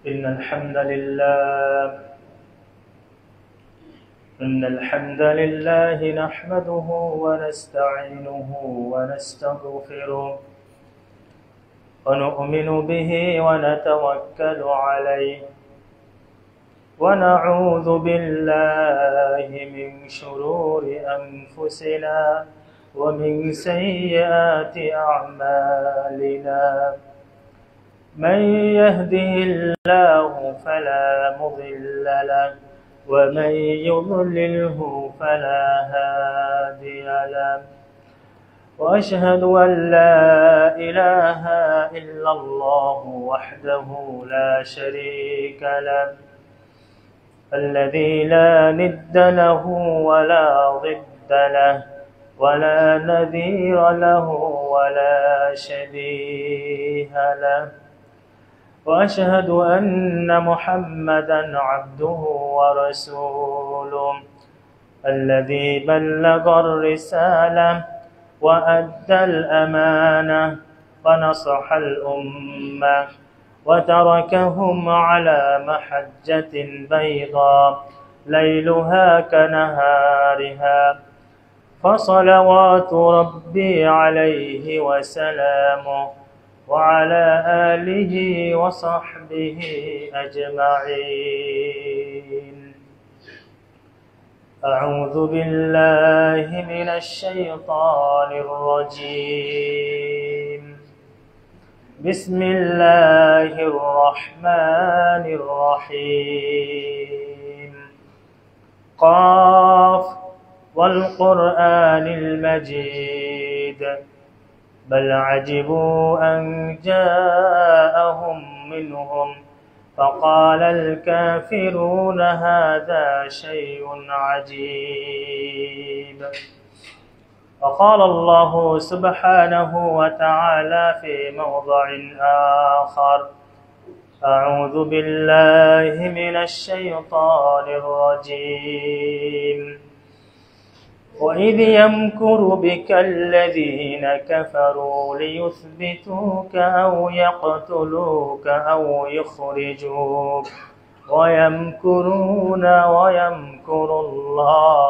إن الحمد لله نحمده ونستعينه ونستغفره ونؤمن به ونتوكل عليه ونعوذ بالله من شرور أنفسنا ومن سيئات أعمالنا من يهده الله فلا مضل له ومن يضلله فلا هادي له وأشهد أن لا إله إلا الله وحده لا شريك له الذي لا ند له ولا ضد له ولا نذير له ولا شبيه له وأشهد أن محمدا عبده ورسوله الذي بلغ الرسالة وأدى الأمانة ونصح الأمة وتركهم على محجة بيضاء ليلها كنهارها فصلوات ربي عليه وسلامه وعلى آله وصحبه أجمعين. أعوذ بالله من الشيطان الرجيم. بسم الله الرحمن الرحيم. قاف والقرآن المجيد بل عجبوا أن جاءهم منهم فقال الكافرون هذا شيء عجيب. وقال الله سبحانه وتعالى في موضع آخر أعوذ بالله من الشيطان الرجيم. وإذ يمكر بك الذين كفروا ليثبتوك أو يقتلوك أو يخرجوك ويمكرون ويمكر الله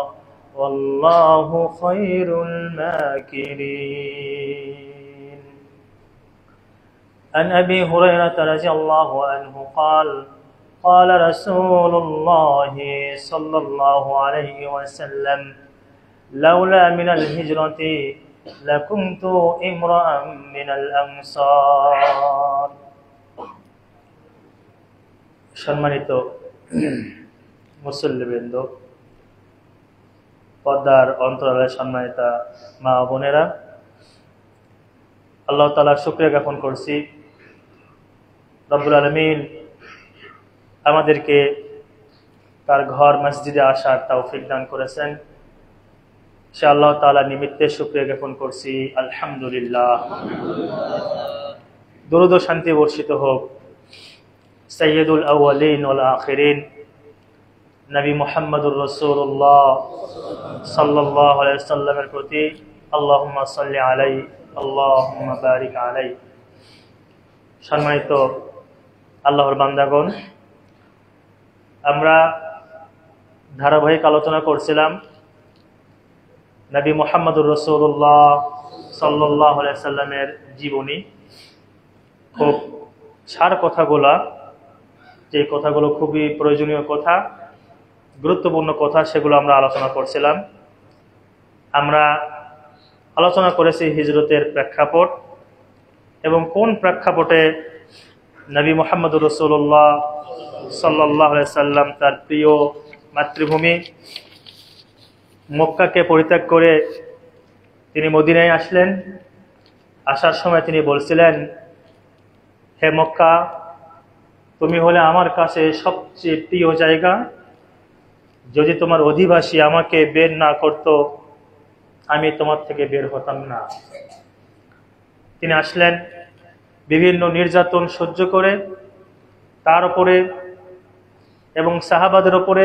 والله خير الماكرين. عن أبي هريرة رضي الله عنه قال قال رسول الله صلى الله عليه وسلم لولا من الهجرة لكنت امرأ من الأنصار. সম্মানিত মুসল্লিবৃন্দ, পর্দার অন্তরালে সম্মানিতা মা ও বোনেরা, আল্লাহ তাআলার শুকরিয়া জ্ঞাপন করছি। রব্বুল আলামিন আমাদেরকে তার ঘর মসজিদে আসার তৌফিক দান করেছেন। সে আল্লাহ তাআলার নিমিত্তে শুকরিয়া জ্ঞাপন করছি, আলহামদুলিল্লাহ। দরুদ ও শান্তি বর্ষিত হোক সাইয়্যিদুল আউয়ালিন ওয়াল আখিরিন নবী মুহাম্মদুর রাসূলুল্লাহ সাল্লাল্লাহু আলাইহি ওয়াসাল্লামের প্রতি। আল্লাহুম্মা সাল্লি আলাইহি আল্লাহুম্মা বারিক আলাইহি। সম্মানিত আল্লাহর বান্দাগণ, আমরা ধারাবাহিক আলোচনা করছিলাম নবী মুহাম্মদুর রাসূলুল্লাহ সাল্লাল্লাহু আলাইহি সাল্লামের জীবনী। খুব সার কথাগুলা, যে কথাগুলো খুবই প্রয়োজনীয় কথা, গুরুত্বপূর্ণ কথা, সেগুলো আমরা আলোচনা করছিলাম। আমরা আলোচনা করেছি হিজরতের প্রেক্ষাপট এবং কোন প্রেক্ষাপটে নবী মুহাম্মদুর রাসূলুল্লাহ সাল্লাল্লাহু আলাইহি সাল্লাম তার প্রিয় মাতৃভূমি মক্কাকে পরিত্যাগ করে তিনি মদিনায় আসলেন। আসার সময় তিনি বলছিলেন, হে মক্কা, তুমি হলে আমার কাছে সবচেয়ে প্রিয় জায়গা। যদি তোমার অধিবাসী আমাকে বের না করত, আমি তোমার থেকে বের হতাম না। তিনি আসলেন বিভিন্ন নির্যাতন সহ্য করে, তার উপরে এবং সাহাবাদের উপরে,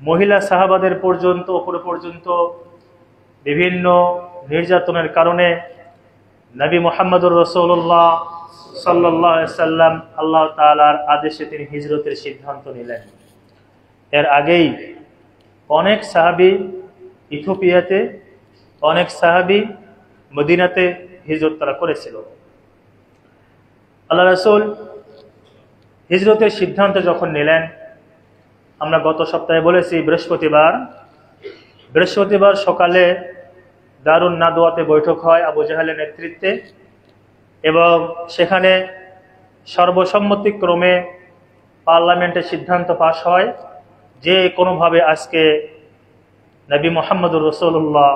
মহিলা সাহাবাদের উপরে পর্যন্ত বিভিন্ন নির্যাতনের কারণে নবী মুহাম্মদুর রাসূলুল্লাহ সাল্লাল্লাহু আলাইহি সাল্লাম আল্লাহ তাআলার আদেশে তিনি হিজরতের সিদ্ধান্ত নিলেন। এর আগেই অনেক সাহাবী ইথিওপিয়াতে, অনেক সাহাবী মদিনাতে হিজরত তারা করেছিল। আল্লাহ রাসূল হিজরতের সিদ্ধান্ত যখন নিলেন, আমরা গত সপ্তাহে বলেছি বৃহস্পতিবার সকালে দারুন নাদওয়াতে বৈঠক হয় আবু জাহেলের নেতৃত্বে, এবং সেখানে সর্বসম্মতিক্রমে পার্লামেন্টে সিদ্ধান্ত পাশ হয় যে কোনোভাবে আজকে নবী মুহাম্মদুর রাসূলুল্লাহ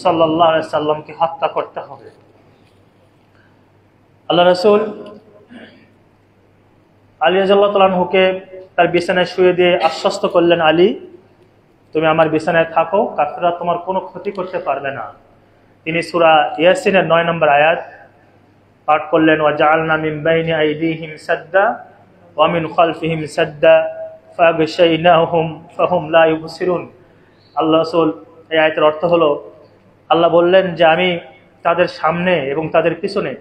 সাল্লাল্লাহু আলাইহি সাল্লামকে হত্যা করতে হবে। আল্লাহ রাসূল আলী রাদিয়াল্লাহু তাআলা আনহুকে তার বিছানায় শুয়ে দিয়ে আশ্বস্ত করলেন, আলী তুমি আমার বিছানায় থাকো, কাফেররা তোমার কোনো ক্ষতি করতে পারবে না। তিনি সূরা ইয়াসিনের 9 নম্বর আয়াত পাঠ করলেন, ওয়া জাআলনা মিন বাইনি আইদিহিম সাদ্দা ওয়া মিন খালফিহিম সাদ্দা ফাগশাইনাহুম ফাহুম লা ইউবসিরুন। আল্লাহ রাসূল এই আয়াতের অর্থ হলো, আল্লাহ বললেন যে আমি তাদের সামনে এবং তাদের পিছনে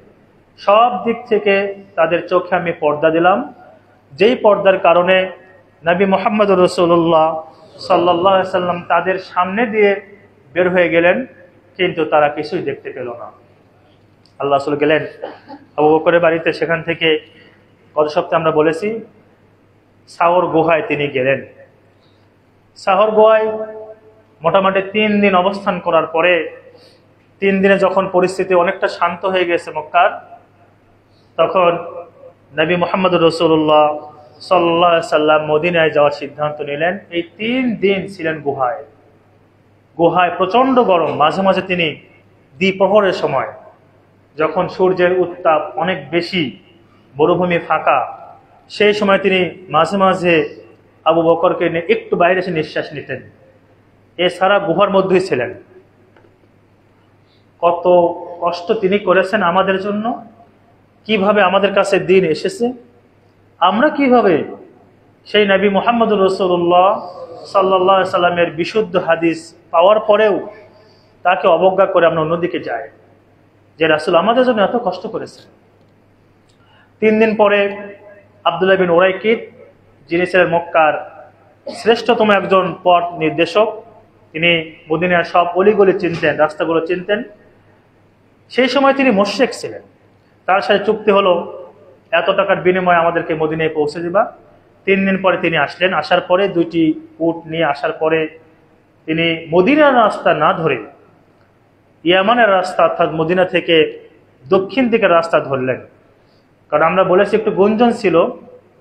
সব দিক থেকে তাদের চোখে আমি পর্দা দিলাম, যেই পর্দার কারণে নবী মুহাম্মদুর রাসূলুল্লাহ সাল্লাল্লাহু আলাইহি সাল্লাম তাদের সামনে দিয়ে বের হয়ে গেলেন, কিন্তু তারা কিছুই দেখতে পেল না। আল্লাহ রাসূল গেলেন আবু বকরের বাড়িতে, সেখান থেকে গত সপ্তাহে আমরা বলেছি সাওর গুহায় তিনি গেলেন। সাওর গুহায় মোটামুটি 3 দিন অবস্থান করার পরে 3 দিনে যখন পরিস্থিতি অনেকটা শান্ত হয়ে গেছে মক্কার, তখন নবী মুহাম্মদুর রাসূলুল্লাহ সাল্লাল্লাহু আলাইহি সাল্লাম মদিনায় যাওয়ার সিদ্ধান্ত নিলেন। এই 3 দিন ছিলেন গুহায় প্রচন্ড গরম। মাঝে মাঝে তিনি দ্বিপ্রহরের সময়, যখন সূর্যের উত্তাপ অনেক বেশি, মরুভূমি ফাঁকা, সেই সময় তিনি মাঝে মাঝে আবু বকরকে নিয়ে একটু বাইরে এসে নিঃশ্বাস নিতেন। এছাড়া গুহার মধ্যেই ছিলেন। কত কষ্ট তিনি করেছেন আমাদের জন্য, কিভাবে আমাদের কাছে দিন এসেছে, আমরা কিভাবে সেই নবী মুহাম্মদুর রাসূলুল্লাহ সাল্লাল্লাহু আলাইহি সাল্লামের বিশুদ্ধ হাদিস পাওয়ার পরেও তাকে অবজ্ঞা করে আমরা অন্যদিকে যাই, যে রাসূল আমাদের জন্য এত কষ্ট করেছেন। 3 দিন পরে আব্দুল্লাহ বিন উরাইকিত, যিনি ছিলেন মক্কার শ্রেষ্ঠতম একজন পথ নির্দেশক, তিনি মদিনার সব অলিগলি চিনতেন, রাস্তাগুলো চিনতেন। সেই সময় তিনি মুশরিক ছিলেন। তার সাথে চুক্তি হলো, এত টাকার বিনিময়ে আমাদেরকে মদিনায় পৌঁছে দিবা। 3 দিন পরে তিনি আসলেন। আসার পরে 2টি উট নিয়ে আসার পরে তিনি মদিনার রাস্তা না ধরে ইয়ামানের রাস্তা, অর্থাৎ মদিনা থেকে দক্ষিণ দিকের রাস্তা ধরলেন। কারণ আমরা বলেছি একটু গুঞ্জন ছিল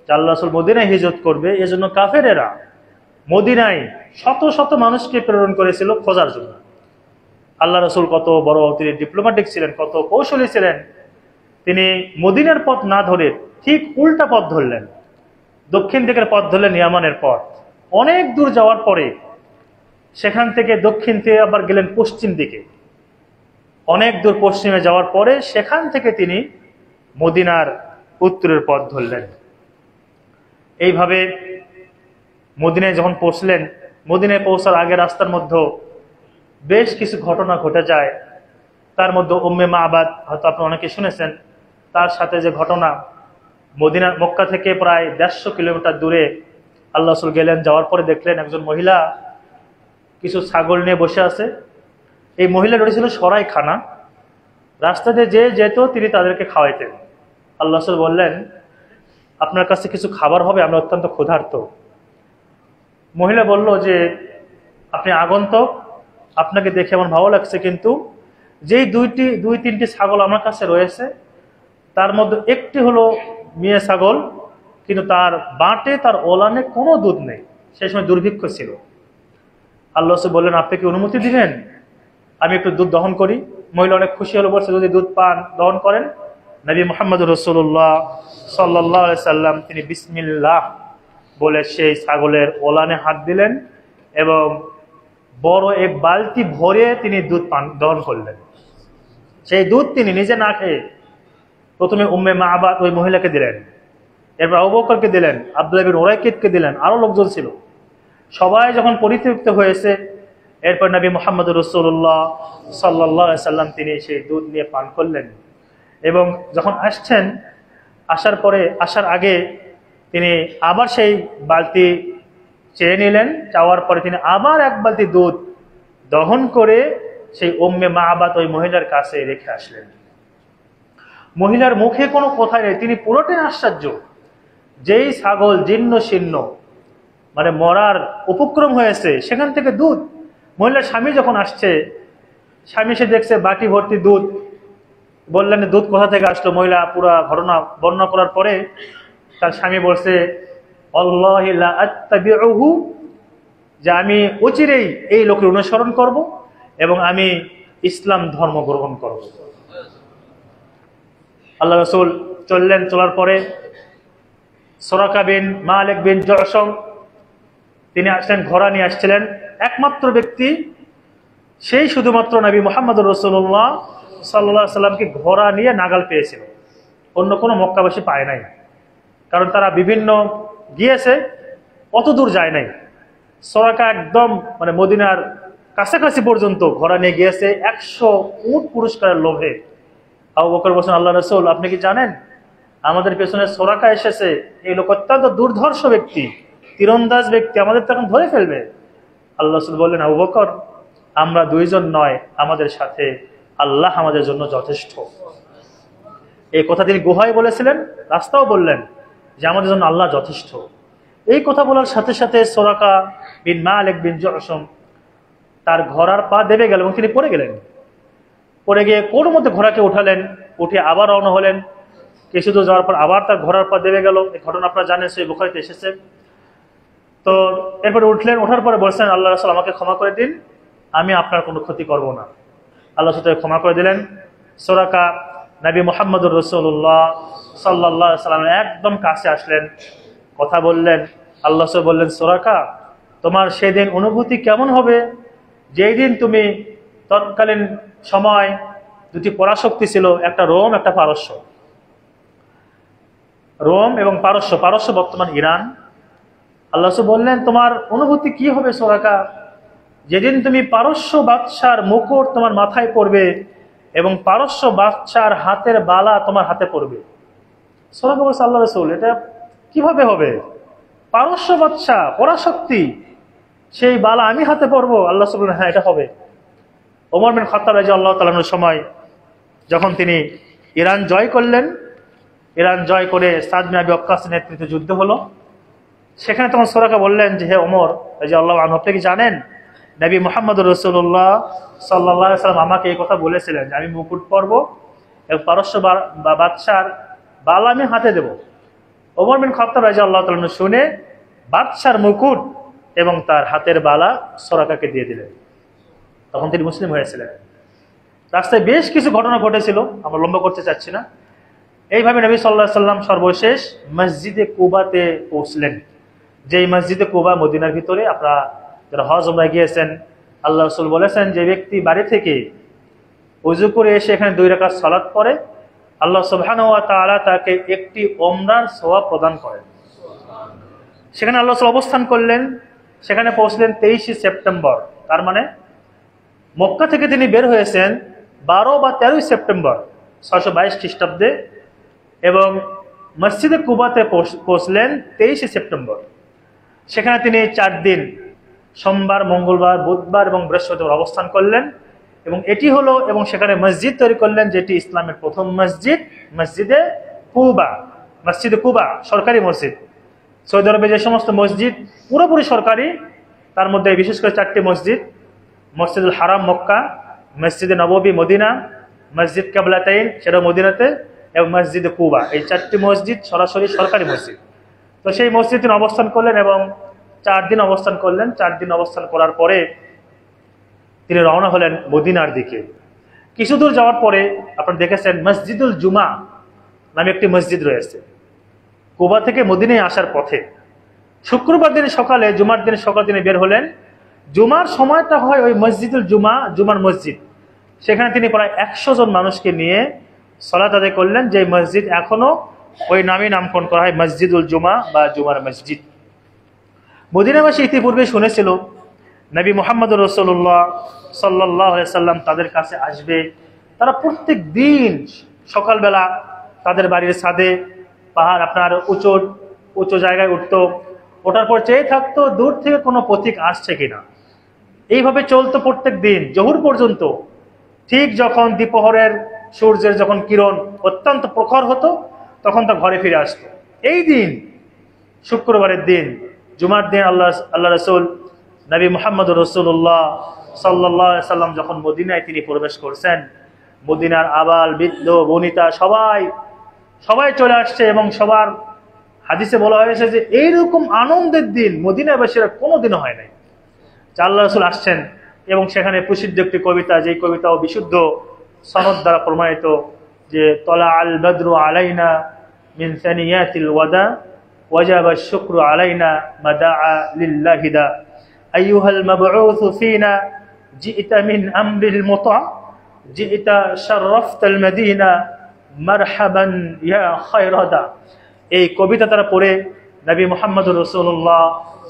যে আল্লাহ রাসূল মদিনায় হিজরত করবে, এজন্য কাফেরেরা মদিনায় শত শত মানুষকে প্রেরণ করেছিল খোঁজার জন্য। আল্লাহ রাসূল কত বড় তিনি ডিপ্লোম্যাটিক ছিলেন, কত কৌশলী ছিলেন। তিনি মদিনার পথ না ধরে ঠিক উল্টা পথ ধরলেন, দক্ষিণ দিকের পথ ধরলেন, ইয়ামানের পথ। অনেক দূর যাওয়ার পরে সেখান থেকে দক্ষিণ থেকে আবার গেলেন পশ্চিম দিকে। অনেক দূর পশ্চিমে যাওয়ার পরে সেখান থেকে তিনি মদিনার উত্তরের পথ ধরলেন। এইভাবে মদিনায় যখন পৌঁছলেন, মদিনায় পৌঁছার আগে রাস্তার মধ্যে বেশ কিছু ঘটনা ঘটে যায়। তার মধ্যে উম্মে মাবাদ, হয়তো আপনারা অনেকে শুনেছেন, তার সাথে যে ঘটনা, মক্কা থেকে প্রায় 150 কিলোমিটার দূরে আল্লাহ রাসূল গেলেন। যাওয়ার পরে দেখলেন একজন মহিলা কিছু ছাগল নিয়ে বসে আছে। এই মহিলার ছিল সরাইখানা। রাস্তাতে যে যেত তিনি তাদেরকে খাওয়াইতেন। আল্লাহ রাসূল বললেন, আপনার কাছে কিছু খাবার হবে, আমরা অত্যন্ত ক্ষুধার্ত। মহিলা বলল যে আপনি আগন্তুক, আপনাকে দেখে আমার ভালো লাগছে, কিন্তু যেই 2-3টি ছাগল আমার কাছে রয়েছে তার মধ্যে একটি হলো মেয়ে ছাগল, কিন্তু তার বাঁটে, তার ওলানে কোনো দুধ নেই। সেই সময় দুর্ভিক্ষ ছিল। আল্লাহ রাসূল বললেন, আপনি কি অনুমতি দিবেন আমি একটু দুধ দহন করি? মহিলা অনেক খুশি হলো, বলছে যদি দুধ পান দহন করেন। নবী মুহাম্মদুর রাসূলুল্লাহ সাল্লাল্লাহু আলাইহি সাল্লাম তিনি বিসমিল্লাহ বলে সেই ছাগলের ওলানে হাত দিলেন এবং বড় এক বালতি ভরে তিনি দুধ পান দহন করলেন। সেই দুধ তিনি নিজে না খেয়ে প্রথমে উম্মে মাবাদ ওই মহিলাকে দিলেন, এরপর আবু বকরকে দিলেন, আব্দুল্লাহ বিন উরাইকিতকে দিলেন, আরো লোকজন ছিল। সবাই যখন পরিতৃপ্ত হয়েছে, এরপর নবী মুহাম্মদুর রাসূলুল্লাহ সাল্লাল্লাহু আলাইহি সাল্লাম তিনি সেই দুধ নিয়ে পান করলেন এবং যখন আসছেন, আসার আগে তিনি আবার সেই বালতি চেয়ে নিলেন। চাওয়ার পরে তিনি আবার এক বালতি দুধ দহন করে সেই উম্মে মাআবাদ ওই মহিলার কাছে রেখে আসলেন। মহিলার মুখে কোনো কথা নেই, তিনি পুরোটাই আশ্চর্য। যেই ছাগল জীর্ণ শীর্ণ, মানে মরার উপক্রম হয়েছে, সেখান থেকে দুধ। মহিলার স্বামী যখন আসছে, স্বামী সে দেখছে বাটি ভর্তি দুধ। বললেন দুধ কোথা থেকে আসলো? মহিলা পুরো ঘটনা বর্ণনা করার পরে তার স্বামী বলছে, আল্লাহি লা আত্তাবিউহু, যে আমি অচিরেই এই লোকের অনুসরণ করব এবং আমি ইসলাম ধর্ম গ্রহণ করব। আল্লাহ রাসূল চললেন। চলার পরে সুরাকা বিন মালিক বিন জয়সম তিনি আসলেন, ঘোড়া নিয়ে আসছিলেন। একমাত্র ব্যক্তি সেই শুধুমাত্র নবী মুহাম্মদুর রাসূলুল্লাহ সাল্লাল্লাহু আলাইহি সাল্লামকে ঘোড়া নিয়ে নাগাল পেয়েছিল, অন্য কোনো মক্কাবাসী পায় নাই। কারণ তারা বিভিন্ন গিয়েছে, অত দূর যায় নাই। সুরাকা একদম মানে মদিনার কাছাকাছি পর্যন্ত ঘোড়া নিয়ে গিয়েছে 100 উট পুরস্কারের লোভে। আবু বকর বলেন, আল্লাহ রাসূল আপনি কি জানেন আমাদের পেছনে সুরাকা এসেছে? এই লোক অত্যন্ত দুর্ধর্ষ ব্যক্তি, তীরন্দাজ ব্যক্তি, আমাদের তো এখন ধরে ফেলবে। আল্লাহ রাসূল বললেন, আবু বকর আমরা দুইজন নয়, আমাদের সাথে আল্লাহ আমাদের জন্য যথেষ্ট। এই কথা তিনি গুহায় বলেছিলেন, রাস্তাও বললেন যে আমাদের জন্য আল্লাহ যথেষ্ট। এই কথা বলার সাথে সাথে সুরাকা বিন মালিক বিন জয়সম তার ঘোড়ার পা দেবে গেল এবং তিনি পড়ে গেলেন। পড়ে গিয়ে কোন মধ্যে ঘোড়াকে উঠালেন, উঠে আবার রওনা হলেন। কিছু দূর যাওয়ার পর আবার তার ঘোড়ার পা দেবে গেল। এই ঘটনা আপনারা জানেন, সেই বুখারীতে এসেছে। তো এরপরে উঠলেন, ওঠার পরে বলছেন, আল্লাহ রাসূল আমাকে ক্ষমা করে দিন, আমি আপনার কোনো ক্ষতি করব না। আল্লাহ রাসূল ক্ষমা করে দিলেন। সুরাকা নবী মুহাম্মদুর রাসূলুল্লাহ সাল্লাল্লাহু আলাইহি সাল্লামের একদম কাছে আসলেন, কথা বললেন। আল্লাহ রাসূল বললেন, সুরাকা তোমার সেদিন অনুভূতি কেমন হবে যেই দিন তুমি তৎকালীন সময় দুটি পরাশক্তি ছিল, একটা রোম একটা পারস্য। রোম এবং পারস্য, পারস্য বর্তমান ইরান। আল্লাহ রাসূল বললেন তোমার অনুভূতি কি হবে সুরাকা যেদিন তুমি পারস্য বাদশার মুকুট তোমার মাথায় পড়বে এবং পারস্য বাদশার হাতের বালা তোমার হাতে পড়বে। সুরাকা বলছে, আল্লাহ রাসূল এটা কিভাবে হবে? পারস্য বাদশা পরাশক্তি, সেই বালা আমি হাতে পড়বো? আল্লাহ রাসূল বললেন, হ্যাঁ এটা হবে। ওমর বিন খাত্তাব রাদিয়াল্লাহু তাআলা আনহুর সময় যখন তিনি ইরান জয় করলেন, ইরান জয় করে সাদ বিন আবি ওয়াক্কাসের নেতৃত্বে যুদ্ধ হলো, সেখানে তখন সুরাকা বললেন যে হে ওমর রাদিয়াল্লাহু আনহু, আপনি কি জানেন নবী মুহাম্মদুর রাসূলুল্লাহ সাল্লাল্লাহু আলাইহি সাল্লাম আমাকে এই কথা বলেছিলেন যে আমি মুকুট পরব এবং পারস্য বাদশার বালা আমি হাতে দেব। ওমর বিন খাত্তাব রাদিয়াল্লাহু তাআলা আনহু শুনে বাদশার মুকুট এবং তার হাতের বালা সুরাকাকে দিয়ে দিলেন। তখন তিনি মুসলিম হয়েছিলেন। রাস্তায় বেশ কিছু ঘটনা ঘটেছিল, আমরা লম্বা করতে চাচ্ছি না। এইভাবে নবী সাল্লাল্লাহু আলাইহি সাল্লাম সর্বশেষ মসজিদে কুবাতে পৌঁছলেন, যেই মসজিদে কুবা মদিনার ভিতরে। আপনারা যারা হজ উমরায় গিয়েছেন, আল্লাহ রাসূল বলেছেন যে ব্যক্তি বাড়ি থেকে ওযু করে এসে এখানে 2 রাকাত সালাত পড়ে, আল্লাহ সুবহানাহু ওয়া তাআলা তাকে একটি ওমরার সওয়াব প্রদান করেন। সেখানে আল্লাহ রাসূল অবস্থান করলেন, সেখানে পৌঁছলেন 23 সেপ্টেম্বর। তার মানে মক্কা থেকে তিনি বের হয়েছেন 12 বা 13 সেপ্টেম্বর 622 খ্রিস্টাব্দে এবং মসজিদে কুবাতে পৌঁছলেন 23 সেপ্টেম্বর। সেখানে তিনি 4 দিন সোমবার, মঙ্গলবার, বুধবার এবং বৃহস্পতিবার অবস্থান করলেন এবং এটি হলো, এবং সেখানে মসজিদ তৈরি করলেন যেটি ইসলামের প্রথম মসজিদ, মসজিদে কুবা। মসজিদে কুবা সরকারি মসজিদ। সৌদি আরবে যে সমস্ত মসজিদ পুরোপুরি সরকারি, তার মধ্যে বিশেষ করে 4টি মসজিদ, মসজিদুল হারাম মক্কা, মসজিদে নববী মদিনা, মসজিদ কিবলাতাইন সেটা মদিনাতে, এবং মসজিদে কুবা। এই 4টি মসজিদ সরাসরি সরকারি মসজিদ। তো সেই মসজিদ তিনি অবস্থান করলেন এবং 4 দিন অবস্থান করলেন। 4 দিন অবস্থান করার পরে তিনি রওনা হলেন মদিনার দিকে। কিছু দূর যাওয়ার পরে আপনারা দেখেছেন মসজিদুল জুমা নামে একটি মসজিদ রয়েছে কুবা থেকে মদিনায় আসার পথে। শুক্রবার দিন সকালে, জুমার দিন সকালে তিনি বের হলেন। জুমার সময়টা হয় ওই মসজিদুল জুমা, জুমার মসজিদ। সেখানে তিনি প্রায় 100 জন মানুষকে নিয়ে সালাত আদায় করলেন, যে মসজিদ এখনো ওই নামে নামকরণ করা হয় মসজিদুল জুমা বা জুমার মসজিদ। মদিনাবাসী ইতিপূর্বে শুনেছিল নবী মুহাম্মদুর রাসূলুল্লাহ সাল্লাল্লাহু আলাইহি সাল্লাম তাদের কাছে আসবে। তারা প্রত্যেক দিন সকালবেলা তাদের বাড়ির ছাদে পাহাড় আপনার উঁচু উঁচু জায়গায় উঠতো, ওঠার পর চেয়ে থাকতো দূর থেকে কোনো পথিক আসছে কিনা। এইভাবে চলতো প্রত্যেক দিন জহুর পর্যন্ত। ঠিক যখন দ্বিপ্রহরের সূর্যের যখন কিরণ অত্যন্ত প্রখর হতো তখন তা ঘরে ফিরে আসতো। এই দিন শুক্রবারের দিন, জুমার দিন আল্লাহ রসুল নবী মুহাম্মদ রাসূলুল্লাহ সাল্লাল্লাহু আলাইহি সাল্লাম যখন মদিনায় তিনি প্রবেশ করছেন, মদিনার আবাল বৃদ্ধ বনিতা সবাই চলে আসছে এবং সবার হাদিসে বলা হয়েছে যে এইরকম আনন্দের দিন মদিনাবাসীরা কোনোদিনও হয় নাই। আল্লাহ রাসূল আসছেন এবং সেখানে প্রসিদ্ধ একটি কবিতা, যেই কবিতাও বিশুদ্ধ সনদ দ্বারা প্রমাণিত, যে তলা আল বদরু আলাইনা মিন সানিয়াতিল ওয়াদা ওয়াজাবা শুকরু আলাইনা মাদাআ লিল্লাহিদা আইয়ুহাল মাবউসু ফিনা জিইতা মিন আমরিল মুতা জিইতা শাররাফতাল মদিনা মারহাবান ইয়া খায়রাদা। এই কবিতা তারা পড়ে নবী মুহাম্মদুর রাসূলুল্লাহ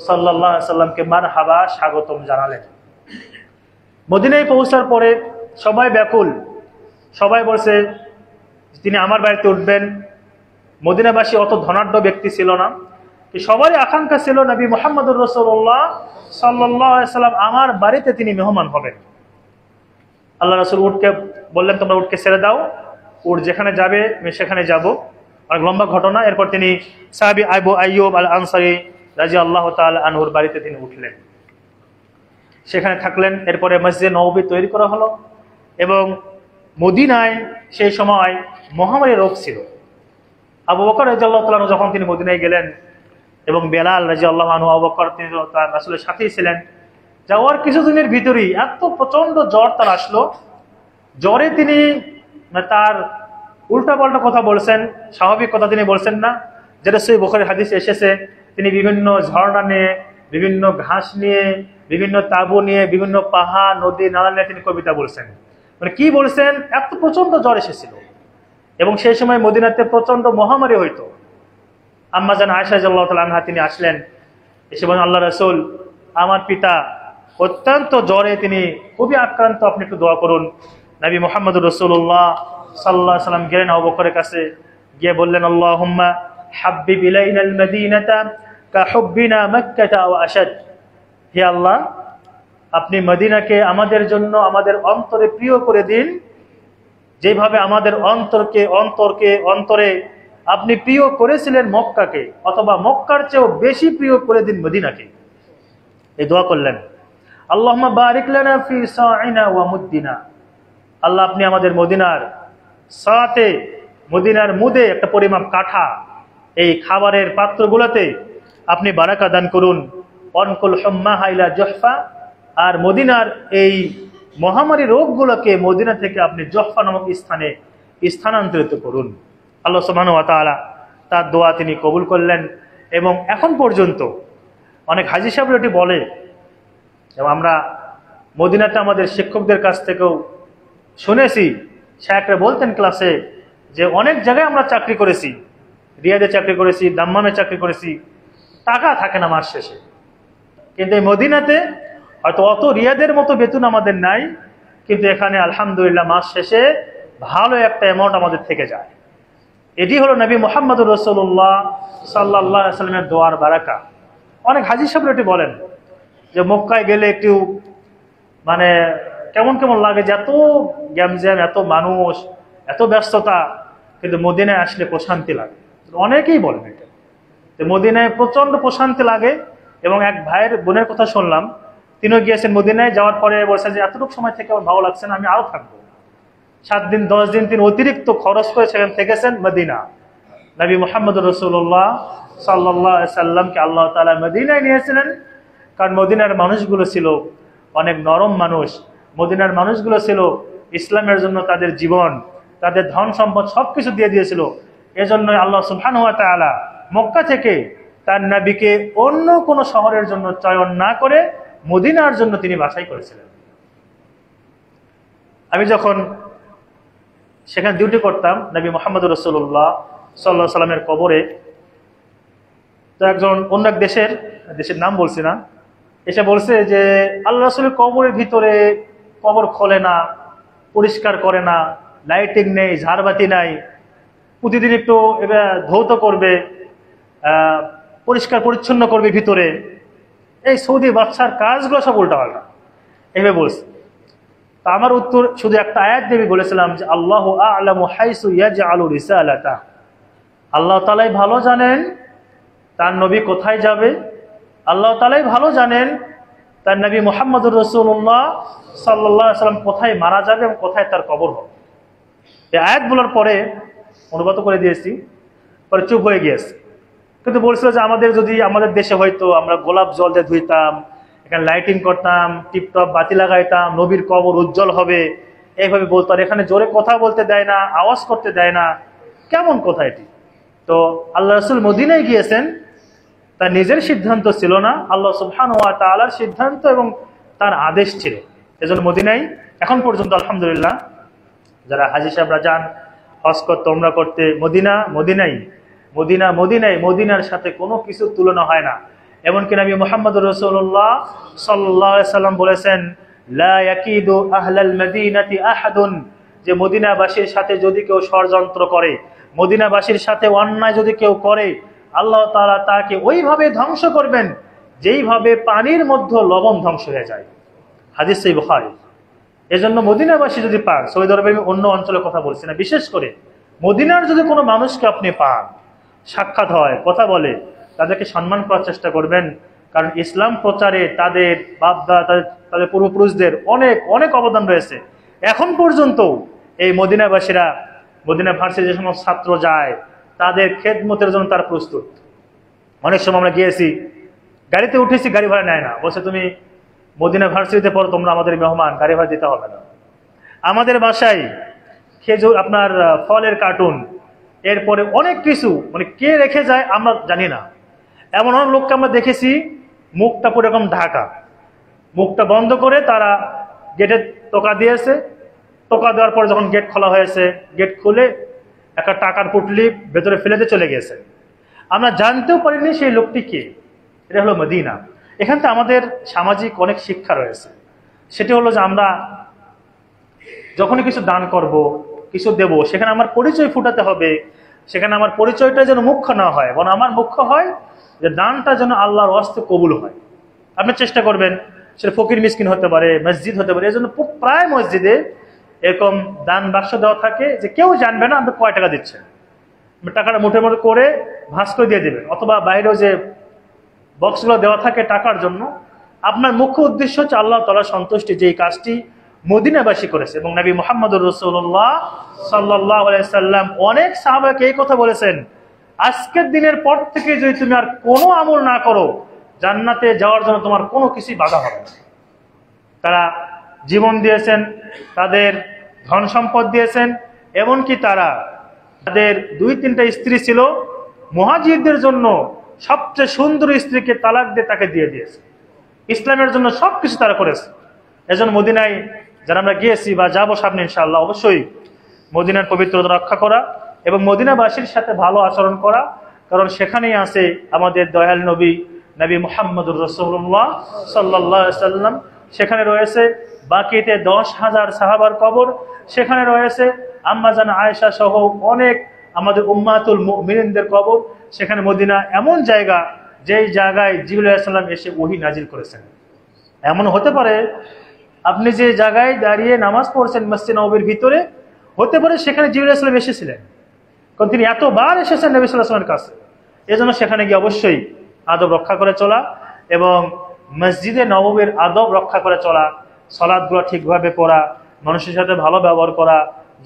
সাল্লাল্লাহু আলাইহি সাল্লামকে মারহাবা স্বাগতম জানালেন। মদিনায় পৌঁছার পরে সবাই ব্যাকুল, সবাই বলছে তিনি আমার বাড়িতে উঠবেন। মদিনাবাসী অত ধনাঢ্য ব্যক্তি ছিল না, সবারই আকাঙ্ক্ষা ছিল নবী মুহাম্মদুর রাসূলুল্লাহ সাল্লাল্লাহু আলাইহি সাল্লাম আমার বাড়িতে তিনি মেহমান হবেন। আল্লাহ রাসূল উটকে বললেন, তোমরা উটকে ছেড়ে দাও, উট যেখানে যাবে আমি সেখানে যাব। অনেক লম্বা ঘটনা। এরপর তিনি সাহাবী আবু আইয়ুব আল আনসারী রাদিয়াল্লাহু তাআলা আনহুর বাড়িতে তিনি উঠলেন, সেখানে থাকলেন। এরপরে মসজিদে নববী তৈরি করা হলো এবং মদিনায় সেই সময় মহামারী রোগ ছিল। আবু বকর রাদিয়াল্লাহু তাআলা আনহু যখন তিনি মদিনায় গেলেন এবং বেলাল রাদিয়াল্লাহু আনহু আবু বকর তিনি তার রাসূলের সাথেই ছিলেন, যাওয়ার কিছুদিনের ভিতরেই এত প্রচন্ড জ্বর তার আসলো। জ্বরে তিনি তার উল্টাপাল্টা কথা বলছেন, স্বাভাবিক কথা তিনি বলছেন না, যেটা সহিহ বুখারীর হাদিসে এসেছে। তিনি বিভিন্ন ঝর্ণা নিয়ে, বিভিন্ন ঘাস নিয়ে, বিভিন্ন তাঁবু নিয়ে, বিভিন্ন পাহাড় নদী নালা নিয়ে তিনি কবিতা বলছেন। মানে কি বলছেন, এত প্রচন্ড জ্বর এসেছিল এবং সেই সময় মদিনাতে প্রচন্ড মহামারী হইতো। আম্মা জান আয়েশা রাদিয়াল্লাহু তাআলা আনহা তিনি আসলেন, এসে বলেন, আল্লাহ রাসূল আমার পিতা অত্যন্ত জ্বরে তিনি খুবই আক্রান্ত, আপনি একটু দোয়া করুন। নবী মুহাম্মদুর রাসূলুল্লাহ সাল্লাল্লাহু আলাইহি সাল্লাম গেলেন আবু বকরের কাছে, গিয়ে বললেন, আল্লাহুম্মা হাব্বিব ইলাইনাল মাদিনাতা কাহুব্বিনা মক্কাতা ওয়া আশাদ। হে আল্লাহ, আপনি মদিনাকে আমাদের জন্য আমাদের অন্তরে প্রিয় করে দিন, যেভাবে আমাদের অন্তরে আপনি প্রিয় করেছিলেন মক্কাকে, অথবা মক্কার চেয়েও বেশি প্রিয় করে দিন মদিনাকে। এই দোয়া করলেন। আল্লাহুম্মা বারিক লানা ফি সাইনা ওয়া মুদ্দিনা। আল্লাহ আপনি আমাদের মদিনার সাতে, মদিনার মুদে একটা পরিমাপ কাঠা, এই খাবারের পাত্রগুলোতে আপনি বারাকা দান করুন। অনকুল হুম্মাহা ইলা জহফা, আর মদিনার এই মহামারী রোগগুলোকে মদিনা থেকে আপনি জহফা নামক স্থানে স্থানান্তরিত করুন। আল্লাহ সুবহানাহু ওয়া তাআলা তার দোয়া তিনি কবুল করলেন। এবং এখন পর্যন্ত অনেক হাজী সাহেবরা এটি বলে, এবং আমরা মদিনাতে আমাদের শিক্ষকদের কাছ থেকেও শুনেছি, শায়েখরা বলতেন ক্লাসে যে অনেক জায়গায় আমরা চাকরি করেছি, রিয়াদে চাকরি করেছি, দাম্মামে চাকরি করেছি, টাকা থাকে না মাস শেষে। কিন্তু এই মদিনাতে হয়তো অত রিয়াদের মতো বেতন আমাদের নাই, কিন্তু এখানে আলহামদুলিল্লাহ মাস শেষে ভালো একটা অ্যামাউন্ট আমাদের থেকে যায়। এটি হলো নবী মুহাম্মদুর রাসূলুল্লাহ সাল্লাল্লাহু আলাইহি সাল্লামের দোয়ার বারাকা। অনেক হাজী সাহেবরা এটি বলেন যে মক্কায় গেলে একটু মানে কেমন কেমন লাগে, যে এত গ্যামজ্যাম, এত মানুষ, এত ব্যস্ততা, কিন্তু মদিনায় আসলে প্রশান্তি লাগে। অনেকেই বলেন এটা, যে মদিনায় প্রচন্ড প্রশান্তি লাগে। এবং এক ভাইয়ের বোনের কথা শুনলাম, তিনিও গিয়েছেন মদিনায়, যাওয়ার পরে বলছেন যে এতটুকু সময় থেকে আমার ভালো লাগছে না, আমি আরো থাকবো। 7 দিন 10 দিন তিনি অতিরিক্ত খরচ করে সেখানে থেকেছেন মদিনা। নবী মুহাম্মদুর রাসূলুল্লাহ সাল্লাল্লাহু আলাইহি সাল্লামকে আল্লাহ তাআলা মদিনায় নিয়েছিলেন, কারণ মদিনার মানুষগুলো ছিল অনেক নরম মানুষ। মদিনার মানুষগুলো ছিল ইসলামের জন্য তাদের জীবন, তাদের ধন সম্পদ সবকিছু দিয়ে দিয়েছিল। এজন্য আল্লাহ সুবহানাহু ওয়া তাআলা মক্কা থেকে তার নবীকে অন্য কোন শহরের জন্য চয়ন না করে মদিনার জন্য তিনি বাছাই করেছিলেন। আমি যখন সেখানে ডিউটি করতাম নবী মুহাম্মদুর রাসূলুল্লাহ সাল্লাল্লাহু আলাইহি সাল্লামের কবরে, তো একজন অন্য এক দেশের নাম বলছি না, এসে বলছে যে আল্লাহ রাসূলের কবরের ভিতরে কবর খোলে না, পরিষ্কার করে না, লাইটিং নেই, ঝাড়বাতি নাই, প্রতিদিন একটু ধৌত করবে, পরিষ্কার পরিচ্ছন্ন করবে ভিতরে। এই সৌদি বাদশার কাজগুলো সব উল্টাপাল্টা এভাবে বলছে। তা আমার উত্তর শুধু একটা আয়াত দিয়ে বলেছিলাম যে আল্লাহু আ'লামু হাইসু ইয়াজআলু রিসালাতা, আল্লাহ তাআলাই ভালো জানেন তার নবী কোথায় যাবে, আল্লাহ তাআলাই ভালো জানেন তার নবী মুহাম্মদুর রাসূলুল্লাহ সাল্লাল্লাহু আলাইহি ওয়াসাল্লাম কোথায় মারা যাবে এবং কোথায় তার কবর হবে। এই আয়াত বলার পরে অনুবাদ করে দিয়েছি, পরে চুপ হয়ে গিয়েছে। কিন্তু বলছিল যে আমাদের দেশে হয়তো আমরা গোলাপ জল দিয়ে ধুইতাম, এখানে লাইটিং করতাম, টিপটপ বাতি লাগাইতাম, নবীর কবর উজ্জ্বল হবে, এইভাবে বলতো। আর এখানে জোরে কথা বলতে দেয় না, আওয়াজ করতে দেয় না, কেমন কথা এটি? তো আল্লাহ রাসূল মদিনায় গিয়েছেন, তার নিজের সিদ্ধান্ত ছিল না, আল্লাহ সুবহানাহু ওয়া তাআলার সিদ্ধান্ত এবং তার আদেশ ছিল। এজন্য মদিনায় এখন পর্যন্ত আলহামদুলিল্লাহ যারা হাজী সাহেবরা যান হজ করতে, উমরা করতে, মদিনার সাথে কোনো কিছু তুলনা হয় না। এমনকি নবী মুহাম্মদুর রাসূলুল্লাহ সাল্লাল্লাহু আলাইহি সাল্লাম বলেছেন, লা ইয়াকিদু আহলাল মাদিনাতি আহাদুন, যে মদিনাবাসীর সাথে যদি কেউ ষড়যন্ত্র করে, মদিনাবাসীর সাথে অন্যায় যদি কেউ করে, আল্লাহ তাআলা তাকে ওইভাবে ধ্বংস করবেন যেইভাবে পানির মধ্যে লবণ ধ্বংস হয়ে যায়। হাদিস সহিহ বুখারী। এজন্য মদিনাবাসী যদি পান, সৌদি আরবে আমি অন্য অঞ্চলের কথা বলছি না, বিশেষ করে মদিনার যদি কোনো মানুষকে আপনি পান, সাক্ষাৎ হয়, কথা বলে, তাদেরকে সম্মান করার চেষ্টা করবেন। কারণ ইসলাম প্রচারে তাদের বাপদাদা, তাদের পূর্বপুরুষদের অনেক অনেক অবদান রয়েছে। এখন পর্যন্ত এই মদিনাবাসীরা, মদিনা ভার্সিটির যে সমস্ত ছাত্র যায়, তাদের খেদমতের জন্য তারা প্রস্তুত। অনেক সময় আমরা গিয়েছি, গাড়িতে উঠেছি, গাড়ি ভাড়া নেয় না, বলছে তুমি মদিনা ভার্সিটিতে পড়ো, তোমরা আমাদের মেহমান, গাড়ি ভাড়া দিতে হবে না। আমাদের বাসায় খেজুর, আপনার ফলের কার্টুন, এরপরে অনেক কিছু, মানে কে রেখে যায় আমরা জানি না। এমন অনেক লোককে আমরা দেখেছি মুখটা পুরো এরকম ঢাকা, মুখটা বন্ধ করে তারা গেটে টোকা দিয়েছে। টোকা দেওয়ার পরে যখন গেট খোলা হয়েছে, গেট খুলে একটা টাকার পুটলি ভেতরে ফেলে দিয়ে চলে গেছে। আমরা জানতেও পারিনি সেই লোকটি কে। এটা হলো মদিনা। এখান থেকে আমাদের সামাজিক অনেক শিক্ষা রয়েছে। সেটি হলো যে আমরা যখনই কিছু দান করব, কিছু দেব, সেখানে আমার পরিচয় ফুটাতে হবে। সেখানে আমার পরিচয়টা যেন মুখ্য না হয়, বরং আমার মুখ্য হয় যে দানটা যেন আল্লাহর ওয়াস্তে কবুল হয়। আপনি চেষ্টা করবেন, সেটা ফকির মিসকিন হতে পারে, মসজিদ হতে পারে। এই জন্য প্রায় মসজিদে এরকম দান বাক্স দেওয়া থাকে যে কেউ জানবে না আপনি কয় টাকা দিচ্ছেন। টাকাটা মুঠে মুঠে করে ভাঁজ করে দিয়ে দেবেন। অথবা বাইরেও যে বক্সগুলো দেওয়া থাকে টাকার জন্য, আপনার মুখ্য উদ্দেশ্য হচ্ছে আল্লাহ তাআলার সন্তুষ্টি। যে এই কাজটি মদিনাবাসী করেছে এবং নবী মুহাম্মদুর রাসূলুল্লাহ সাল্লাল্লাহু আলাইহি সাল্লাম অনেক সাহাবাকে এই কথা বলেছেন, আজকের দিনের পর থেকে যদি তুমি আর কোনো আমল না করো, জান্নাতে যাওয়ার জন্য তোমার কোনো কিছুই বাধা হবে না। তারা জীবন দিয়েছেন, তাদের ধন সম্পদ দিয়েছেন, এমনকি তাদের 2-3টা স্ত্রী ছিল, মুহাজিরদের জন্য সবচেয়ে সুন্দর স্ত্রীকে তালাক দিয়ে তাকে দিয়ে দিয়েছে। ইসলামের জন্য সবকিছু তারা করেছে। এজন্য মদিনায় যারা আমরা গিয়েছি বা যাবো সামনে ইনশাআল্লাহ, অবশ্যই মদিনার পবিত্রতা রক্ষা করা এবং মদিনাবাসীর সাথে ভালো আচরণ করা। কারণ সেখানেই আছে আমাদের দয়াল নবী মুহাম্মদুর রাসূলুল্লাহ সাল্লাল্লাহু আলাইহি সাল্লাম। সেখানে রয়েছে বাকিতে 10,000 সাহাবার কবর। সেখানে রয়েছে আম্মা জান আয়েশা সহ অনেক আমাদের উম্মাতুল মুমিনিনদের কবর। সেখানে মদিনা এমন জায়গা, যেই জায়গায় জিবরাইল আলাইহিস সালাম এসে ওহী নাজিল করেছেন। এমন হতে পারে আপনি যে জায়গায় দাঁড়িয়ে নামাজ পড়ছেন মসজিদ নববীর ভিতরে, হতে পারে সেখানে জিবরাইল আলাইহিস সালাম এসেছিলেন, কারণ তিনি এতবার এসেছেন নবী সাল্লাল্লাহু আলাইহি ওয়াসাল্লামের কাছে। এজন্য সেখানে গিয়ে অবশ্যই আদব রক্ষা করে চলা এবং মসজিদে নববীর আদব রক্ষা করে চলা, সালাতগুলো ঠিকভাবে পড়া, মানুষের সাথে ভালো ব্যবহার করা,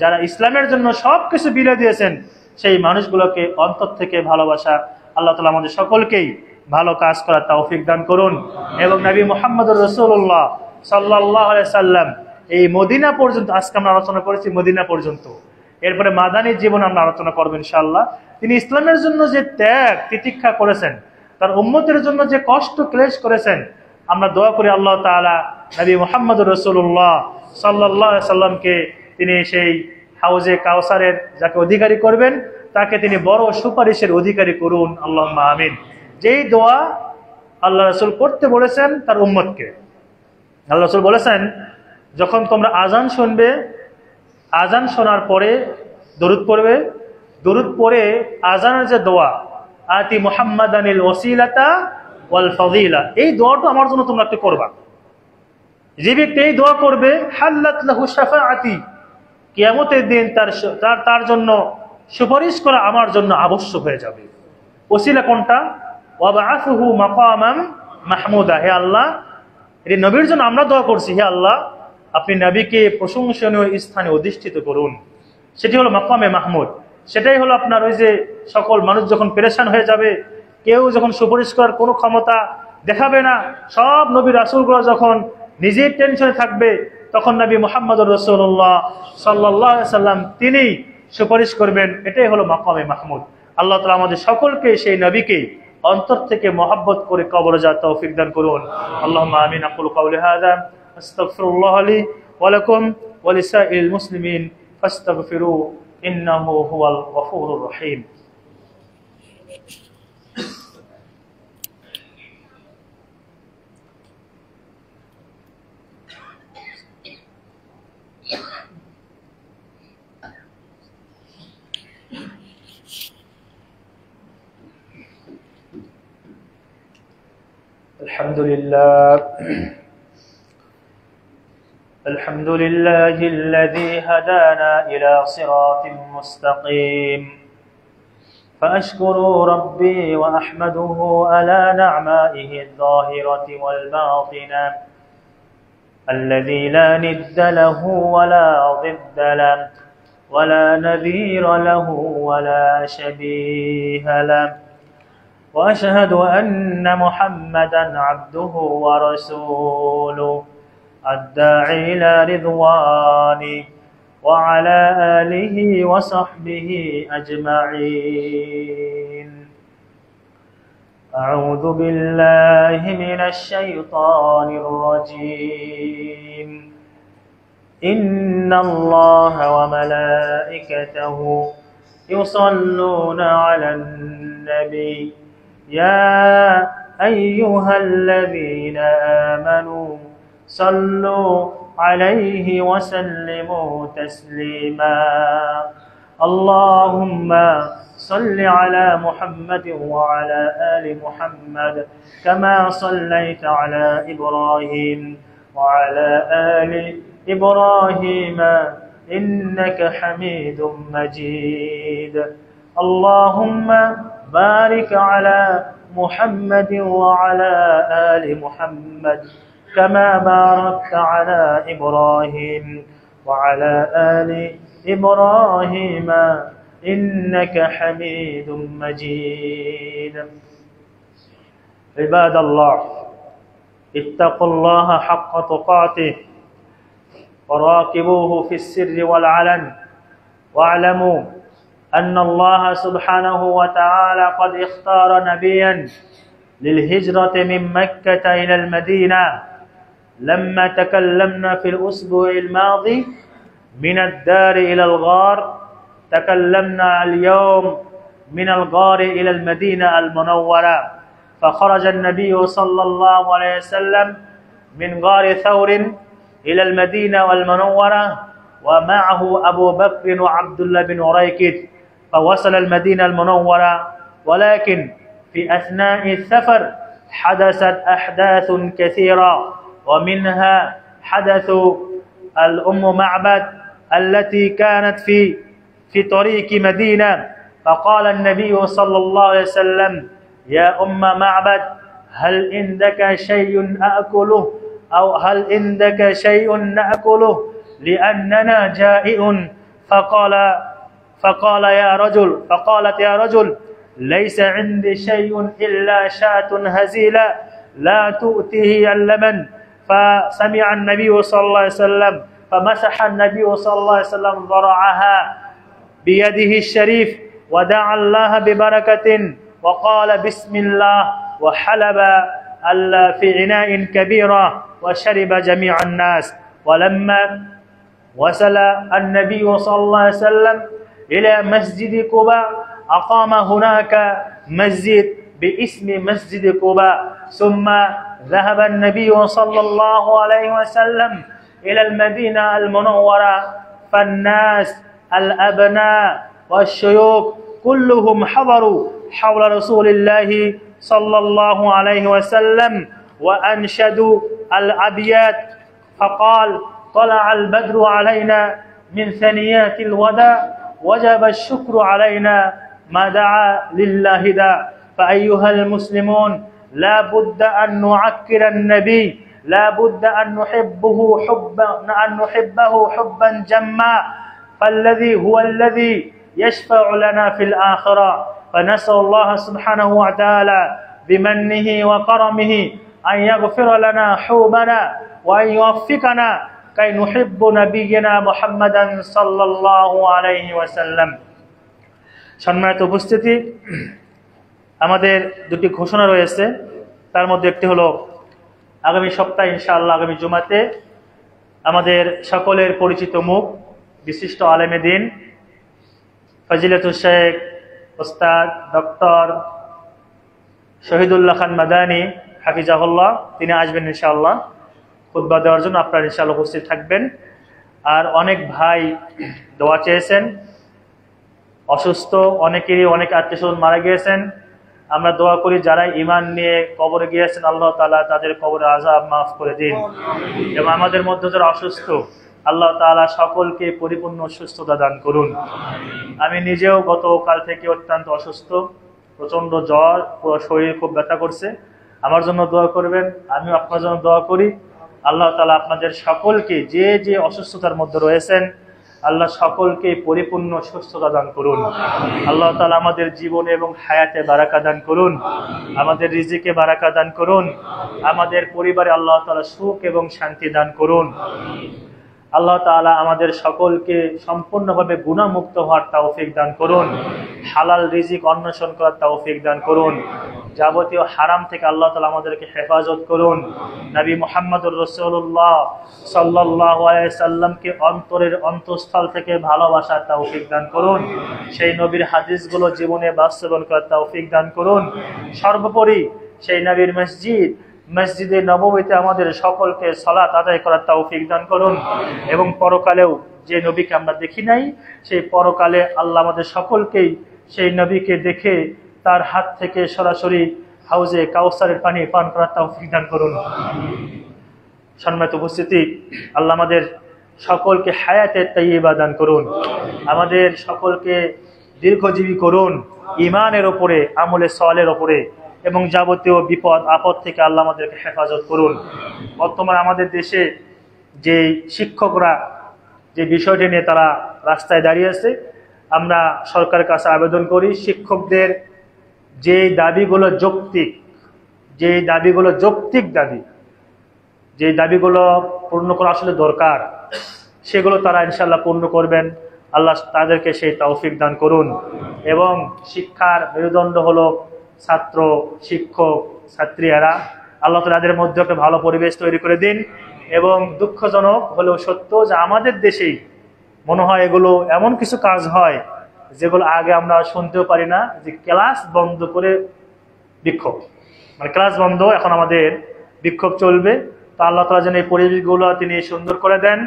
যারা ইসলামের জন্য সবকিছু বিলে দিয়েছেন সেই মানুষগুলোকে অন্তর থেকে ভালোবাসা। আল্লাহ তাআলা আমাদের সকলকেই ভালো কাজ করার তৌফিক দান করুন। এবং নবী মুহাম্মদুর রাসূলুল্লাহ সাল্লাল্লাহু আলাইহি সাল্লাম এই মদিনা পর্যন্ত, আজকে আমরা আলোচনা করেছি মদিনা পর্যন্ত, এরপরে মাদানী জীবন আমরা আলোচনা করব ইনশাআল্লাহ। তিনি ইসলামের জন্য যে ত্যাগ তিতিক্ষা করেছেন, তার উম্মতের জন্য যে কষ্ট ক্লেশ করেছেন, আমরা দোয়া করি আল্লাহ তাআলা নবী মুহাম্মদুর রাসূলুল্লাহ সাল্লাল্লাহু আলাইহি সাল্লামকে তিনি সেই হাউজে কাউসারের যাকে অধিকারী করবেন, তাকে তিনি বড় সুপারিশের অধিকারী করুন, আল্লাহুম্মা আমিন। যেই দোয়া আল্লাহ রাসূল করতে বলেছেন তার উম্মতকে। আল্লাহ রাসূল বলেছেন, যখন তোমরা আজান শুনবে আজান শোনার পরে দরুদ পড়বে, দরুদ পড়ে আজানের যে দোয়া, আতি মুহাম্মাদানিল ওয়াসিলাতা ওয়াল ফাদিলা, এই দোয়াটা আমার জন্য তোমরা একটু করবা। যে ব্যক্তি এই দোয়া করবে, হাল্লাত লাহু শাফাআতি, কিয়ামতের দিন তার জন্য সুপারিশ করা আমার জন্য আবশ্যক হয়ে যাবে। ওসিলা কোনটা? ওয়াবআসুহু মাকামান মাহমুদা, হে আল্লাহ, এই নবীর জন্য আমরা দোয়া করছি, হে আল্লাহ আপনি নবীকে প্রশংসনীয় স্থানে অধিষ্ঠিত করুন। সেটি হলো মাকামে মাহমুদ। সেটাই হলো আপনার ওই যে সকল মানুষ যখন পেরেশান হয়ে যাবে, কেউ যখন সুপারিশ করার কোনো ক্ষমতা দেখাবে না, সব নবী রাসূলগুলো যখন নিজের টেনশনে থাকবে, তখন নবী মুহাম্মদুর রাসূলুল্লাহ সাল্লাল্লাহু আলাইহি সাল্লাম তিনি সুপারিশ করবেন। এটাই হলো মাকামে মাহমুদ। আল্লাহ তাআলা আমাদের সকলকে সেই নবীকে অন্তর থেকে মহব্বত করে কবরে যাওয়ার তৌফিক দান করুন। আল্লাহুম্মা আমিন। আকুলু কাওলি হাযা আস্তাগফিরুল্লাহ লি ওয়া লাকুম ওয়া লিসাইরিল মুসলিমিন ফাস্তাগফিরু ইন্নাহু হুয়াল গফুরুর রহিম। الحمد لله الذي هدانا إلى صراط مستقيم، فأشكر ربي وأحمده على نعمائه الظاهرة والباطنة الذي لا ند له ولا ضد له ولا نذير له ولا شبيه له، وأشهد أن محمدا عبده ورسوله الداعي إلى رضوانه وعلى آله وصحبه أجمعين. أعوذ بالله من الشيطان الرجيم. إن الله وملائكته يصلون على النبي يا أيها الذين آمنوا صلوا عليه وسلموا تسليما. اللهم صل على محمد وعلى آل محمد كما صليت على إبراهيم وعلى آل إبراهيم إنك حميد مجيد. اللهم بارك على محمد وعلى آل محمد كما باركت على إبراهيم وعلى آل إبراهيم إنك حميد مجيد. عباد الله، اتقوا الله حق تقاته وراقبوه في السر والعلن، واعلموا أن الله سبحانه وتعالى قد اختار نبيا للهجرة من مكة إلى المدينة. لما تكلمنا في الأسبوع الماضي من الدار إلى الغار، تكلمنا اليوم من الغار إلى المدينة المنورة. فخرج النبي صلى الله عليه وسلم من غار ثور إلى المدينة المنورة، ومعه أبو بكر وعبد الله بن أريكد، فوصل المدينة المنورة. ولكن في أثناء السفر حدثت أحداث كثيرة، ومنها حدث الأم معبد التي كانت في طريق مدينة. فقال النبي صلى الله عليه وسلم: يا أم معبد، هل عندك شيء أكله أو هل عندك شيء نأكله لأننا جائع؟ فقالت يا رجل ليس عندي شيء إلا شاة هزيلة لا تؤتيه اللبن. فسمع النبي صلى الله عليه وسلم فمسح النبي صلى الله عليه وسلم ذرعها بيده الشريف ودعا الله ببركة وقال بسم الله، وحلب في إناء كبيرة وشرب جميع الناس. ولما وصل النبي صلى الله عليه وسلم إلى مسجد قباء أقام هناك مسجد باسم مسجد قباء. ثم ذهب النبي صلى الله عليه وسلم إلى المدينة المنورة، فالناس الأبناء والشيوخ كلهم حضروا حول رسول الله صلى الله عليه وسلم وأنشدوا الأبيات فقال طلع البدر علينا من ثنيات الوداع وجب الشكر علينا ما دعا لله دا فأيها المسلمون لا بد أن نعكر النبي لا بد أن نحبه حبا جما فالذي هو الذي يشفع لنا في الآخرة فنسأل الله سبحانه وتعالى بمنه وكرمه أن يغفر لنا حوبنا وأن يوفقنا كي نحب نبينا محمدا صلى الله عليه وسلم সম্মানিত উপস্থিতি আমাদের দুটি ঘোষণা রয়েছে তার মধ্যে একটি হলো আগামী সপ্তাহে ইনশাআল্লাহ আগামী জুমাতে আমাদের সকলের পরিচিত মুখ বিশিষ্ট আলেমে দ্বীন ফজিলাতুল শেখ ওস্তাদ ডক্টর শহীদুল্লাহ খান মাদানী হাফিজাহুল্লাহ তিনি আসবেন ইনশাআল্লাহ খুতবা দেওয়ার জন্য আপনারা ইনশাআল্লাহ উপস্থিত থাকবেন। আর অনেক ভাই দোয়া চেয়েছেন, অসুস্থ অনেকেরই অনেক আত্মীয়স্বজন মারা গিয়েছেন। আমরা দোয়া করি যারা ঈমান নিয়ে কবরে গিয়েছেন আল্লাহ তাআলা তাদের কবরের আযাব মাফ করে দিন এবং আমাদের মধ্যে যারা অসুস্থ আল্লাহ তাআলা সকলকে পরিপূর্ণ সুস্থতা দান করুন। আমি নিজেও গতকাল থেকে অত্যন্ত অসুস্থ, প্রচন্ড জ্বর, পুরো শরীর খুব ব্যথা করছে। আমার জন্য দোয়া করবেন, আমিও আপনার জন্য দোয়া করি। আল্লাহ তাআলা আপনাদের সকলকে যে যে অসুস্থতার মধ্যে রয়েছেন আল্লাহ সকলকে পরিপূর্ণ সুস্থতা দান করুন। আল্লাহ তাআলা আমাদের জীবনে এবং হায়াতে বারাকা দান করুন, আমাদের রিজিকে বারাকা দান করুন, আমাদের পরিবারে আল্লাহ তাআলা সুখ এবং শান্তি দান করুন। আল্লাহ তাআলা আমাদের সকলকে সম্পূর্ণভাবে গুনাহমুক্ত হওয়ার তৌফিক দান করুন, হালাল রিজিক অন্বেষণ করার তৌফিক দান করুন, যাবতীয় হারাম থেকে আল্লাহ তাআলা আমাদেরকে হেফাজত করুন। নবী মুহাম্মদুর রাসূলুল্লাহ সাল্লাল্লাহু আলাইহি সাল্লামকে অন্তরের অন্তঃস্থল থেকে ভালোবাসার তৌফিক দান করুন, সেই নবীর হাদিসগুলো জীবনে বাস্তবায়ন করার তৌফিক দান করুন। সর্বোপরি সেই নবীর মসজিদে নববীতে আমাদের সকলকে সালাত আদায় করার তৌফিক দান করুন এবং পরকালেও যে নবীকে আমরা দেখি নাই সেই পরকালে আল্লাহ আমাদের সকলকেই সেই নবীকে দেখে তার হাত থেকে সরাসরি হাউজে কাউসারের পানি পান করার তৌফিক দান করুন। সম্মানিত উপস্থিতি, আল্লাহ আমাদের সকলকে হায়াতে তাইয়্যিবা দান করুন, আমাদের সকলকে দীর্ঘজীবী করুন ঈমানের উপরে, আমলে সালেহের উপরে এবং যাবতীয় বিপদ আপদ থেকে আল্লাহ আমাদেরকে হেফাজত করুন। বর্তমানে আমাদের দেশে যে শিক্ষকরা যে বিষয়টি নিয়ে তারা রাস্তায় দাঁড়িয়েছে, আমরা সরকারের কাছে আবেদন করি শিক্ষকদের যে দাবিগুলো যৌক্তিক, দাবি যে দাবিগুলো পূর্ণ করা আসলে দরকার সেগুলো তারা ইনশাআল্লাহ পূর্ণ করবেন। আল্লাহ তাদেরকে সেই তৌফিক দান করুন এবং শিক্ষার মেরুদণ্ড হলো ছাত্র, শিক্ষক, ছাত্রীরা। আল্লাহ তাআলা তাদের মধ্যে একটা ভালো পরিবেশ তৈরি করে দিন। এবং দুঃখজনক হলেও সত্য যে আমাদের দেশেই মনে হয় এগুলো এমন কিছু কাজ হয় যেগুলো আগে আমরা শুনতেও পারি না, যে ক্লাস বন্ধ করে বিক্ষোভ, মানে ক্লাস বন্ধ, এখন আমাদের বিক্ষোভ চলবে। তো আল্লাহ তাআলা যেন এই পরিবেশগুলো তিনি সুন্দর করে দেন,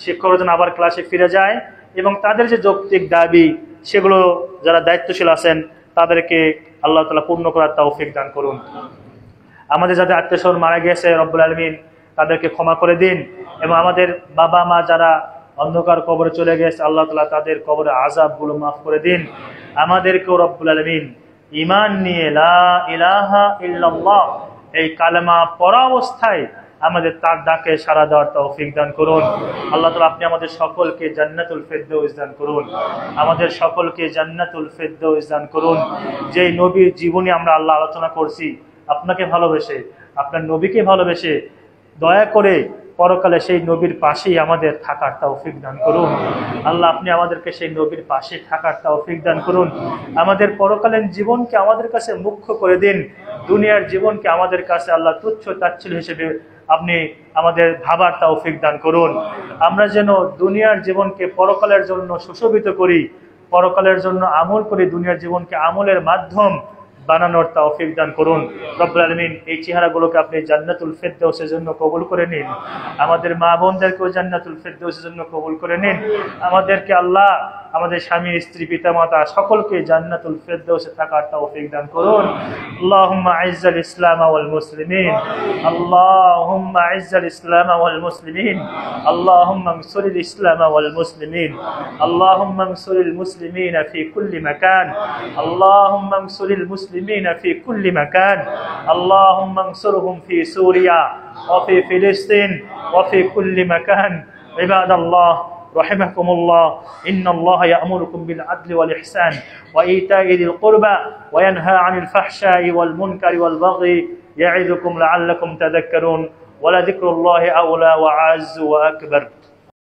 শিক্ষকরা যেন আবার ক্লাসে ফিরে যায় এবং তাদের যে যৌক্তিক দাবি সেগুলো যারা দায়িত্বশীল আছেন তাদেরকে আল্লাহ তাআলা পূর্ণ করার তৌফিক দান করুন। আমাদের যাদের আত্মীয়স্বজন মারা গেছে রব্বুল আলামিন তাদেরকে ক্ষমা করে দিন এবং আমাদের বাবা মা যারা অন্ধকার কবরে চলে গেছে আল্লাহ তাআলা তাদের কবরের আযাবগুলো মাফ করে দিন। আমাদেরকেও রব্বুল আলামিন ঈমান নিয়ে লা ইলাহা ইল্লাল্লাহ এই কালেমা পড়া অবস্থায় আমাদের তার ডাকে সাড়া দেওয়ার তৌফিক দান করুন। আল্লাহ তাআলা আপনি আমাদের সকলকে জান্নাতুল ফিরদাউস দান করুন, আমাদের সকলকে জান্নাতুল ফিরদাউস দান করুন। যেই নবীর জীবনী আমরা আল্লাহ আলোচনা করছি, আপনাকে ভালোবেসে, আপনার নবীকে ভালোবেসে, দয়া করে পরকালে সেই নবীর পাশেই আমাদের থাকার তৌফিক দান করুন। আল্লাহ আপনি আমাদেরকে সেই নবীর পাশে থাকার তৌফিক দান করুন। আমাদের পরকালীন জীবনকে আমাদের কাছে মুখ্য করে দিন, দুনিয়ার জীবনকে আমাদের কাছে আল্লাহ তুচ্ছ তাচ্ছিল্য হিসেবে আপনি আমাদের ভাবার তৌফিক দান করুন। আমরা যেন দুনিয়ার জীবনকে পরকালের জন্য সুশোভিত করি, পরকালের জন্য আমল করি, দুনিয়ার জীবনকে আমলের মাধ্যম বানানোর তৌফিক দান করুন। রব্বুল আলামিন এই চেহারাগুলোকে আপনি জান্নাতুল ফিরদাউসের জন্য কবুল করে নিন। আমাদের মা বোনদেরকেও জান্নাতুল ফিরদাউসের জন্য কবুল করে নিন। আমাদেরকে আল্লাহ, আমাদের স্বামী স্ত্রী পিতামাতা সকলকে জান্নাতুল ফিরদাউসে থাকার তৌফিক দান করুন। আল্লাহুম্মা আইজ্জাল ইসলাম ওয়াল মুসলিমিন, আল্লাহুম্মা আইজ্জাল ইসলাম ওয়াল মুসলিমিন, আল্লাহুম্মা আনসুরিল ইসলাম ওয়াল মুসলিমিন, আল্লাহুম্মা আনসুরিল মুসলিমিনা ফি কুল্লি মাকান, আল্লাহুম্মা আনসুরিল মুসলিমিনা ফি কুল্লি মাকান, আল্লাহুম্মা আনসুরহুম ফি সুরিয়া ওয়া ফি ফিলিস্তিন ওয়া ফি কুল্লি মাকান। ইবাদাল্লাহ رحمكم الله إن الله يأمركم بالعدل والإحسان وإيتاء ذي القربى وينهى عن الفحشاء والمنكر والبغي يعظكم لعلكم تذكرون ولذكر الله أولى وأعز وأكبر